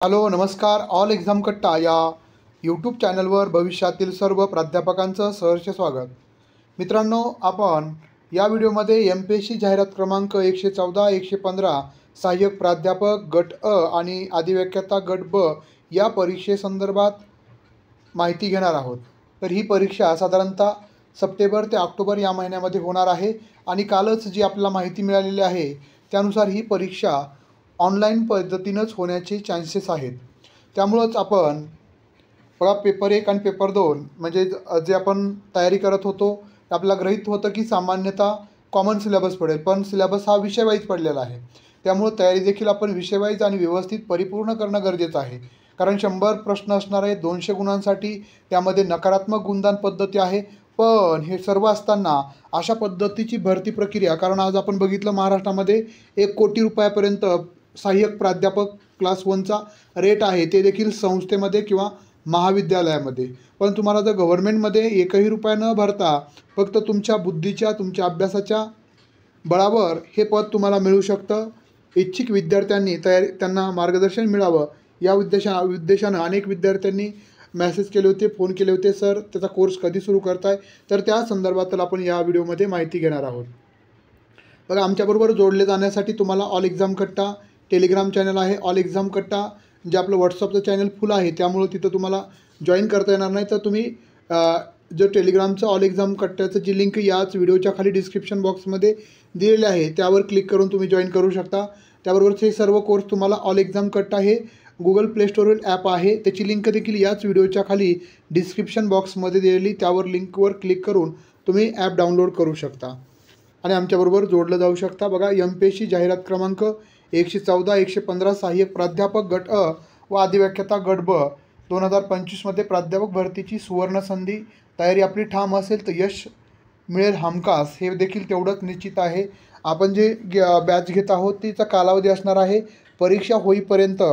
Hello नमस्कार. All exam कट्टा या यूट्यूब चॅनलवर भविष्यातील सर्व प्राध्यापकांचं सहर्ष स्वागत. मित्रांनो, आपण या व्हिडिओमध्ये MPSC जाहिरात क्रमांक 114 115 सहाय्यक प्राध्यापक गट अ आणि अधिव्याख्याता गट ब या परीक्षेसंदर्भात माहिती घेणार आहोत. तर ही परीक्षा साधारणतः सप्टेंबर ते ऑक्टोबर या महिन्यामध्ये होणार आहे आणि कालच जी आपल्याला माहिती मिळालेली आहे त्यानुसार ही परीक्षा ऑनलाईन पद्धतीनंच होण्याचे चान्सेस आहेत. त्यामुळंच आपण बघा पेपर 1 आणि पेपर 2 म्हणजे जे आपण तयारी करत होतो आपल्याला गृहीत होतं की सामान्यतः कॉमन सिलेबस पडेल, पण सिलेबस हा विषय वाईज पडलेला आहे. त्यामुळं तयारी देखील आपण विषय वाईज आणि व्यवस्थित परिपूर्ण करणं गरजेचं आहे. कारण 100 प्रश्न असणार आहे 200 गुणांसाठी. त्यामध्ये नकारात्मक गुणदान पद्धती आहे. पण हे सर्व असताना अशा पद्धतीची भरती प्रक्रिया, कारण आज आपण बघितलं महाराष्ट्रामध्ये 1 कोटी रुपयापर्यंत सहाय्यक प्राध्यापक क्लास 1चा रेट आहे, ते देखील संस्थेमध्ये किंवा महाविद्यालयामध्ये. पण तुम्हाला जर गव्हर्नमेंटमध्ये 1ही रुपया न भरता फक्त तुमच्या बुद्धीच्या तुमच्या अभ्यासाच्या बळावर हे पद तुम्हाला मिळू शकतं. इच्छुक विद्यार्थ्यांनी त्यांना मार्गदर्शन मिळावं या उद्देशानं अनेक विद्यार्थ्यांनी मेसेज केले होते, फोन केले होते, सर त्याचा कोर्स कधी सुरू करताय. तर त्या संदर्भात आपण या व्हिडिओमध्ये माहिती घेणार आहोत. बघा, आमच्याबरोबर जोडले जाण्यासाठी तुम्हाला ऑल एक्झाम कट्टा टेलिग्राम चॅनल आहे. ऑल एक्झाम कट्टा जे आपलं व्हॉट्सअपचं चॅनल फुल आहे त्यामुळं तिथं तुम्हाला जॉईन करता येणार नाही. तर तुम्ही जो टेलिग्रामचं ऑल एक्झाम कट्ट्याचं जी लिंक याच व्हिडिओच्या खाली डिस्क्रिप्शन बॉक्समध्ये दिलेली आहे त्यावर क्लिक करून तुम्ही जॉईन करू शकता. त्याबरोबरच हे सर्व कोर्स तुम्हाला ऑल एक्झाम कट्टा हे गुगल प्ले स्टोरवरील ॲप आहे, त्याची लिंक देखील याच व्हिडिओच्या खाली डिस्क्रिप्शन बॉक्समध्ये दिलेली त्यावर लिंकवर क्लिक करून तुम्ही ॲप डाउनलोड करू शकता आणि आमच्याबरोबर जोडलं जाऊ शकता. बघा, MPSC जाहिरात क्रमांक 114 115 सहाय्यक प्राध्यापक गट अ व अधिव्याख्याता गट ब 2025मध्ये प्राध्यापक भरतीची सुवर्ण संधी. तयारी आपली ठाम असेल तर यश मिळेल हमखास, हे देखील तेवढंच निश्चित आहे. आपण जे बॅच घेत आहोत तिचा कालावधी असणार आहे परीक्षा होईपर्यंत.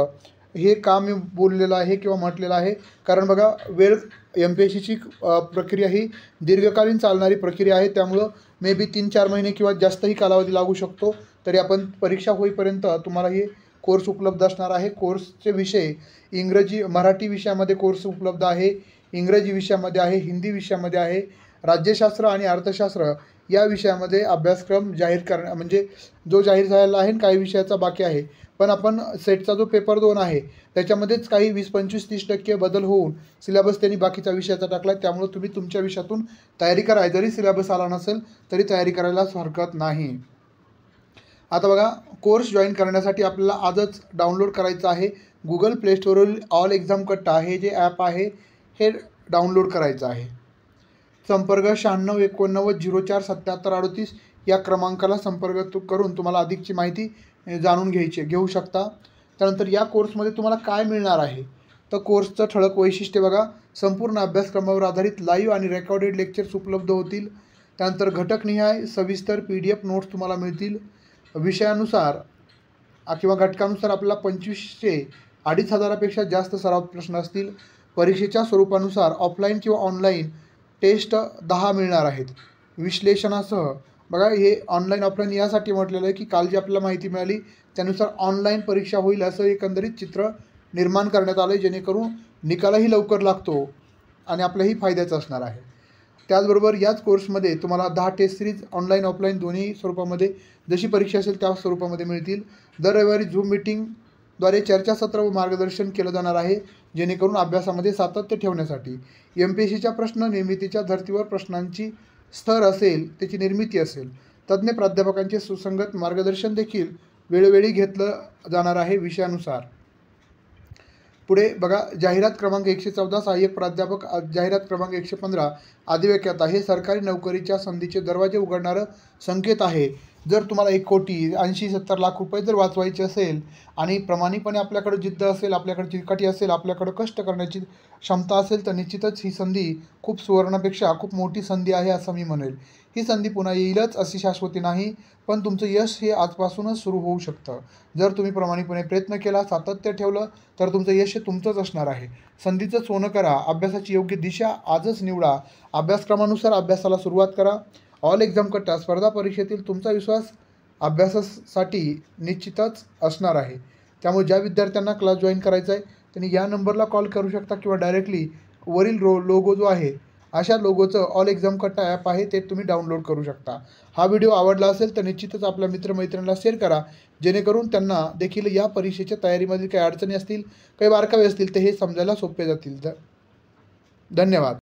हे का मी बोललेलं आहे किंवा म्हटलेलं आहे, कारण बघा वेळ MPSCची प्रक्रिया ही दीर्घकालीन चालणारी प्रक्रिया आहे. त्यामुळं मे बी 3-4 महिने किंवा जास्तही कालावधी लागू शकतो. तरी आपण परीक्षा होईपर्यंत तुम्हाला हे कोर्स उपलब्ध असणार आहे. कोर्सचे विषय इंग्रजी मराठी विषयामध्ये कोर्स उपलब्ध आहे, इंग्रजी विषयामध्ये आहे, हिंदी विषयामध्ये आहे, राज्यशास्त्र आणि अर्थशास्त्र या विषयामध्ये अभ्यासक्रम जाहीर म्हणजे जो जाहीर झालेला आहे काही विषयाचा बाकी आहे. पण आपण सेटचा जो पेपर 2 आहे त्याच्यामध्येच काही 20-25-30% बदल होऊन सिलेबस त्यांनी बाकीच्या विषयाचा टाकला आहे. त्यामुळे तुम्ही तुमच्या विषयातून तयारी करा, जरी सिलेबस आला नसेल तरी तयारी करायलाच हरकत नाही. आता बघा, कोर्स जॉईन करण्यासाठी आपल्याला आजच डाउनलोड करायचं आहे. गुगल प्ले स्टोरवरील ऑल एक्झाम कट्टा हे जे ॲप आहे हे डाउनलोड करायचं आहे. संपर्क 9689047738 या क्रमांकाला संपर्क करून तुम्हाला अधिकची माहिती घेऊ शकता. त्यानंतर या कोर्समध्ये तुम्हाला काय मिळणार आहे तर कोर्सचं ठळक वैशिष्ट्य बघा, संपूर्ण अभ्यासक्रमावर आधारित लाईव्ह आणि रेकॉर्डेड लेक्चर्स उपलब्ध होतील. त्यानंतर घटकनिहाय सविस्तर PDF नोट्स तुम्हाला मिळतील. विषयानुसार किंवा घटकानुसार आपल्याला 2500-2500पेक्षा जास्त सराव प्रश्न असतील. परीक्षेच्या स्वरूपानुसार ऑफलाईन किंवा ऑनलाईन टेस्ट 10 मिळणार आहेत विश्लेषणासह. बघा, हे ऑनलाईन ऑफलाईन यासाठी म्हटलेलं आहे की काल जी आपल्याला माहिती मिळाली त्यानुसार ऑनलाईन परीक्षा होईल असं एकंदरीत चित्र निर्माण करण्यात आलं आहे, जेणेकरून निकालही लवकर लागतो आणि आपल्याही फायद्याचं असणार आहे. त्याचबरोबर याच कोर्समध्ये तुम्हाला 10 टेस्ट सिरीज ऑनलाईन ऑफलाईन दोन्ही स्वरूपामध्ये जशी परीक्षा असेल त्या स्वरूपामध्ये मिळतील. दर रविवारी झूम मीटिंगद्वारे चर्चासत्र व मार्गदर्शन केलं जाणार आहे, जेणेकरून अभ्यासामध्ये सातत्य ठेवण्यासाठी MPSCच्या प्रश्न निर्मितीच्या धर्तीवर प्रश्नांची स्तर असेल, त्याची निर्मिती असेल, तज्ज्ञ प्राध्यापकांचे सुसंगत मार्गदर्शन देखील वेळोवेळी घेतलं जाणार आहे विषयानुसार. पुढे बघा, जाहिरात क्रमांक 114 सहाय्यक प्राध्यापक जाहिरात क्रमांक 115 अधिव्याख्याता हे सरकारी नोकरीच्या संधीचे दरवाजे उघडणारं संकेत आहे. जर तुम्हाला 1 कोटी 80-70 लाख रुपये जर वाचवायचे असेल आणि प्रामाणिकपणे आपल्याकडे जिद्द असेल, आपल्याकडे चिकाटी असेल, आपल्याकडे कष्ट करण्याची क्षमता असेल तर निश्चितच ही संधी खूप सुवर्णापेक्षा खूप मोठी संधी आहे असं मी म्हणेल. ही संधी पुन्हा येईलच अशी शाश्वती नाही, पण तुमचं यश हे आजपासूनच सुरू होऊ शकतं. जर तुम्ही प्रामाणिकपणे प्रयत्न केला, सातत्य ठेवलं तर तुमचं यश हे तुमचंच असणार आहे. संधीचं सोनं करा, अभ्यासाची योग्य दिशा आजच निवडा, अभ्यासक्रमानुसार अभ्यासाला सुरुवात करा. ऑल एक्झाम कट्टा स्पर्धा परीक्षेतील तुमचा विश्वास अभ्यासासाठी निश्चितच असणार आहे. त्यामुळे ज्या विद्यार्थ्यांना क्लास जॉईन करायचा आहे त्यांनी या नंबरला कॉल करू शकता किंवा डायरेक्टली वरील लोगो जो आहे अशा लोगोचं ऑल एक्झाम कट्टा ॲप आहे ते तुम्ही डाउनलोड करू शकता। हा व्हिडिओ आवडला असेल तर निश्चितच आपल्या मित्रमैत्रिणींना शेअर करा, जेणेकरून त्यांना देखील या परीक्षेच्या तयारीमध्ये काही अडचणी असतील, काही बारकावे असतील तर हे समजायला सोपे जातील। धन्यवाद।